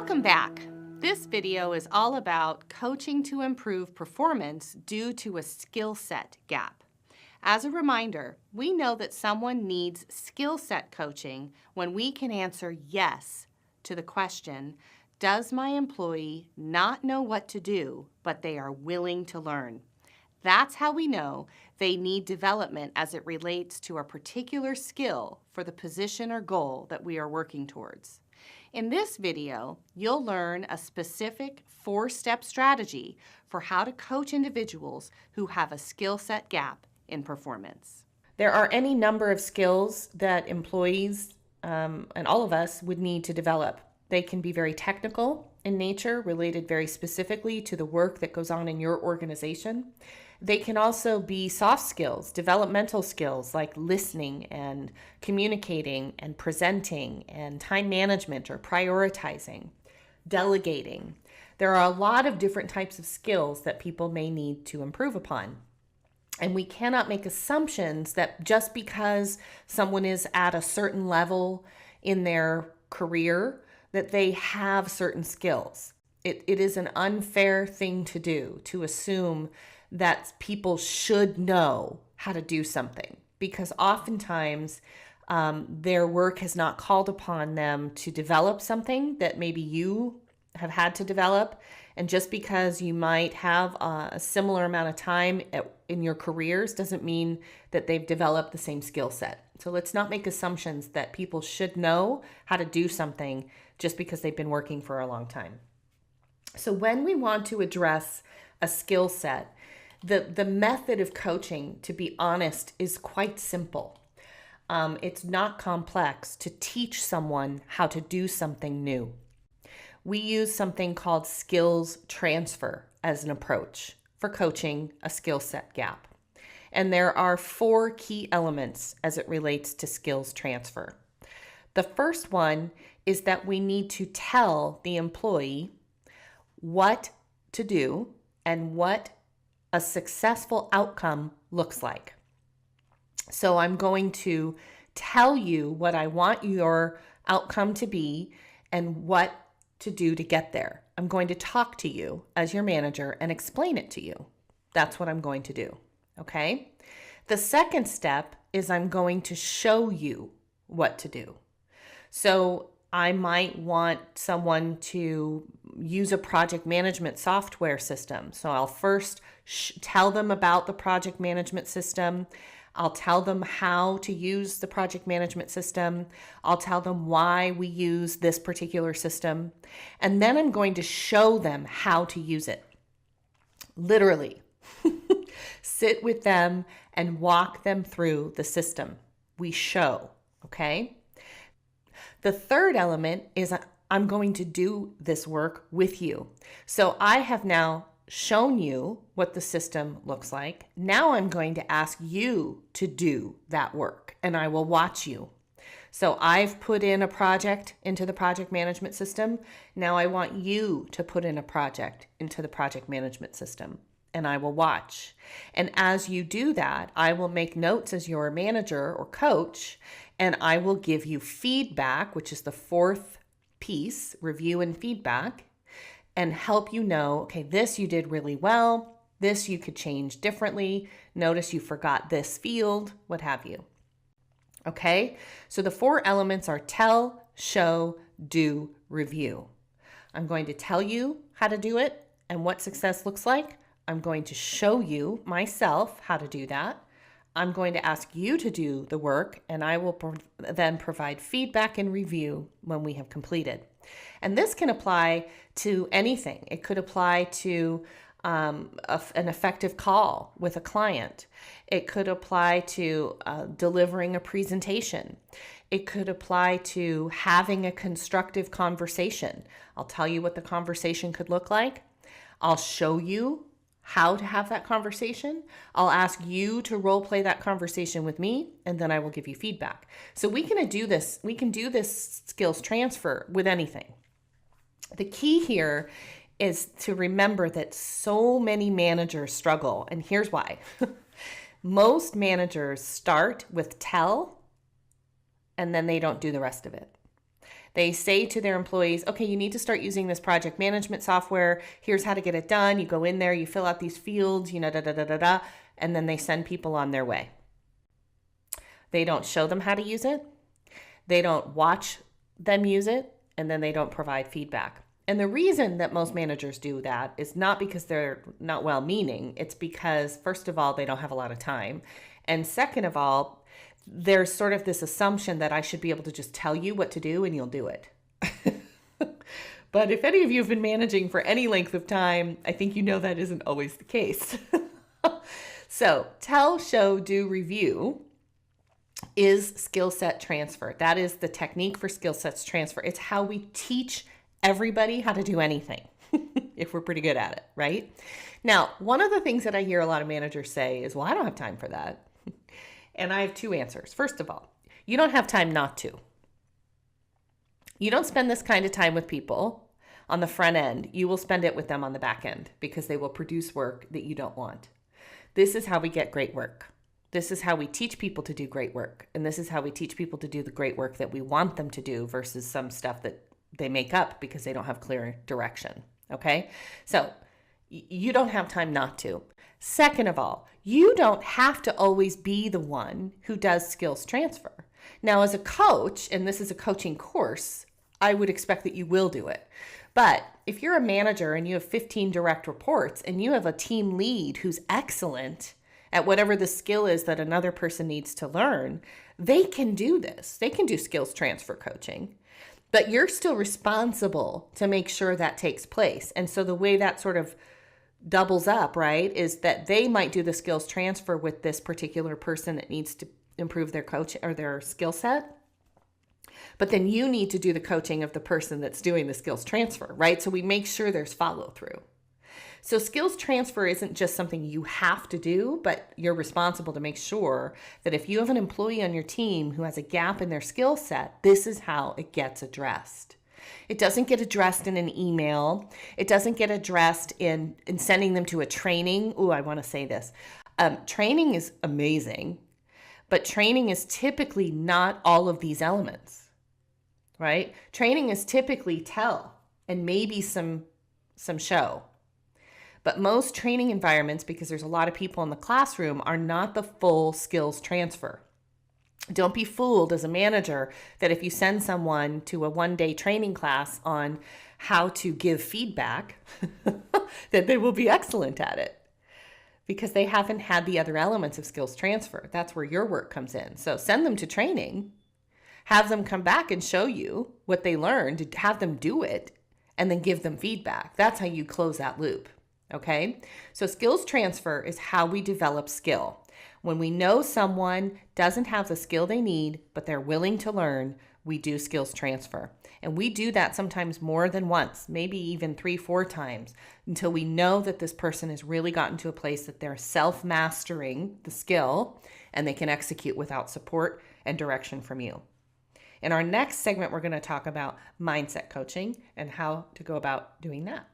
Welcome back. This video is all about coaching to improve performance due to a skill set gap. As a reminder, we know that someone needs skill set coaching when we can answer yes to the question, does my employee not know what to do, but they are willing to learn? That's how we know they need development as it relates to a particular skill for the position or goal that we are working towards. In this video, you'll learn a specific 4-step strategy for how to coach individuals who have a skill set gap in performance. There are any number of skills that employees and all of us would need to develop. They can be very technical in nature, related very specifically to the work that goes on in your organization. They can also be soft skills, developmental skills like listening and communicating and presenting and time management or prioritizing, delegating. There are a lot of different types of skills that people may need to improve upon. And we cannot make assumptions that just because someone is at a certain level in their career that they have certain skills. It is an unfair thing to do, to assume that people should know how to do something, because oftentimes their work has not called upon them to develop something that maybe you have had to develop. And just because you might have a similar amount of time in your careers doesn't mean that they've developed the same skill set. So let's not make assumptions that people should know how to do something just because they've been working for a long time. So when we want to address a skill set, the method of coaching, to be honest, is quite simple. It's not complex to teach someone how to do something new. We use something called skills transfer as an approach for coaching a skill set gap. And there are 4 key elements as it relates to skills transfer. The first one is that we need to tell the employee what to do and what a successful outcome looks like. So I'm going to tell you what I want your outcome to be and what to do to get there. I'm going to talk to you as your manager and explain it to you. That's what I'm going to do, okay? The second step is I'm going to show you what to do. So I might want someone to use a project management software system. So I'll first tell them about the project management system. I'll tell them how to use the project management system. I'll tell them why we use this particular system. And then I'm going to show them how to use it. Literally. Sit with them and walk them through the system. We show, okay? The third element is I'm going to do this work with you. So I have now shown you what the system looks like. Now I'm going to ask you to do that work, and I will watch you. So I've put in a project into the project management system. Now I want you to put in a project into the project management system, and I will watch. And as you do that, I will make notes as your manager or coach, and I will give you feedback, which is the 4th piece, review and feedback, and help you know, okay, this you did really well, this you could change differently, notice you forgot this field, what have you. Okay, so the 4 elements are tell, show, do, review. I'm going to tell you how to do it and what success looks like. I'm going to show you myself how to do that. I'm going to ask you to do the work, and I will then provide feedback and review when we have completed. And this can apply to anything. It could apply to an effective call with a client. It could apply to delivering a presentation. It could apply to having a constructive conversation. I'll tell you what the conversation could look like. I'll show you how to have that conversation. I'll ask you to role play that conversation with me, and then I will give you feedback. So we can do this skills transfer with anything. The key here is to remember that so many managers struggle, and here's why. Most managers start with tell, and then they don't do the rest of it. They say to their employees, okay, you need to start using this project management software. Here's how to get it done. You go in there, you fill out these fields, and then they send people on their way. They don't show them how to use it. They don't watch them use it, and then they don't provide feedback. And the reason that most managers do that is not because they're not well-meaning. It's because, first of all, they don't have a lot of time. And second of all, there's sort of this assumption that I should be able to just tell you what to do and you'll do it. But if any of you have been managing for any length of time, I think you know that isn't always the case. So tell, show, do, review is skill set transfer. That is the technique for skill sets transfer. It's how we teach everybody how to do anything if we're pretty good at it, right? Now, one of the things that I hear a lot of managers say is, well, I don't have time for that. And I have two answers. First of all, you don't have time not to. You don't spend this kind of time with people on the front end. You will spend it with them on the back end because they will produce work that you don't want. This is how we get great work. This is how we teach people to do great work. And this is how we teach people to do the great work that we want them to do versus some stuff that they make up because they don't have clear direction. Okay? So you don't have time not to. Second of all, you don't have to always be the one who does skills transfer. Now, as a coach, and this is a coaching course, I would expect that you will do it. But if you're a manager and you have 15 direct reports and you have a team lead who's excellent at whatever the skill is that another person needs to learn, they can do this. They can do skills transfer coaching. But you're still responsible to make sure that takes place. And so the way that sort of doubles up, right, is that they might do the skills transfer with this particular person that needs to improve their coach or their skill set. But then you need to do the coaching of the person that's doing the skills transfer, right? So we make sure there's follow through. So skills transfer isn't just something you have to do, but you're responsible to make sure that if you have an employee on your team who has a gap in their skill set, this is how it gets addressed. It doesn't get addressed in an email. It doesn't get addressed in sending them to a training. Ooh, I want to say this. Training is amazing, but training is typically not all of these elements, right? Training is typically tell and maybe some show. But most training environments, because there's a lot of people in the classroom, are not the full skills transfer. Don't be fooled as a manager that if you send someone to a one-day training class on how to give feedback, that they will be excellent at it because they haven't had the other elements of skills transfer. That's where your work comes in. So send them to training, have them come back and show you what they learned, have them do it, and then give them feedback. That's how you close that loop. Okay, so skills transfer is how we develop skill. When we know someone doesn't have the skill they need, but they're willing to learn, we do skills transfer. And we do that sometimes more than once, maybe even 3-4 times, until we know that this person has really gotten to a place that they're self-mastering the skill and they can execute without support and direction from you. In our next segment, we're going to talk about mindset coaching and how to go about doing that.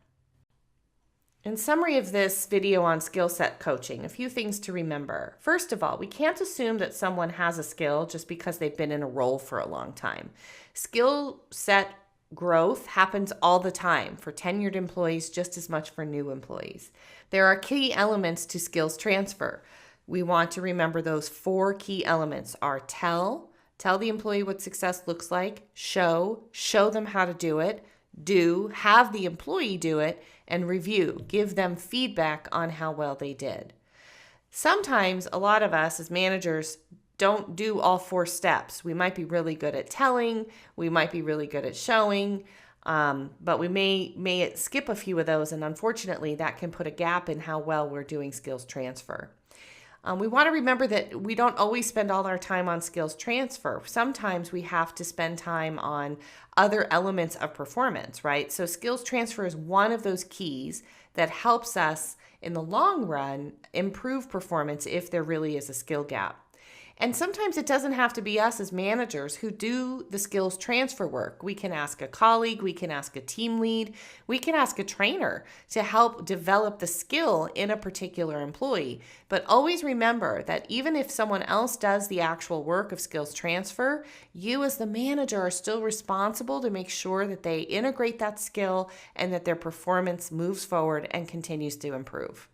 In summary of this video on skill set coaching, a few things to remember. First of all, we can't assume that someone has a skill just because they've been in a role for a long time. Skill set growth happens all the time for tenured employees just as much for new employees. There are key elements to skills transfer. We want to remember those 4 key elements are tell the employee what success looks like, show them how to do it, do, have the employee do it, and review, give them feedback on how well they did. Sometimes a lot of us as managers don't do all 4 steps. We might be really good at telling, we might be really good at showing, but we may skip a few of those, and unfortunately that can put a gap in how well we're doing skills transfer. We want to remember that we don't always spend all our time on skills transfer. Sometimes we have to spend time on other elements of performance, right? So skills transfer is one of those keys that helps us in the long run improve performance if there really is a skill gap. And sometimes it doesn't have to be us as managers who do the skills transfer work. We can ask a colleague, we can ask a team lead, we can ask a trainer to help develop the skill in a particular employee. But always remember that even if someone else does the actual work of skills transfer, you as the manager are still responsible to make sure that they integrate that skill and that their performance moves forward and continues to improve.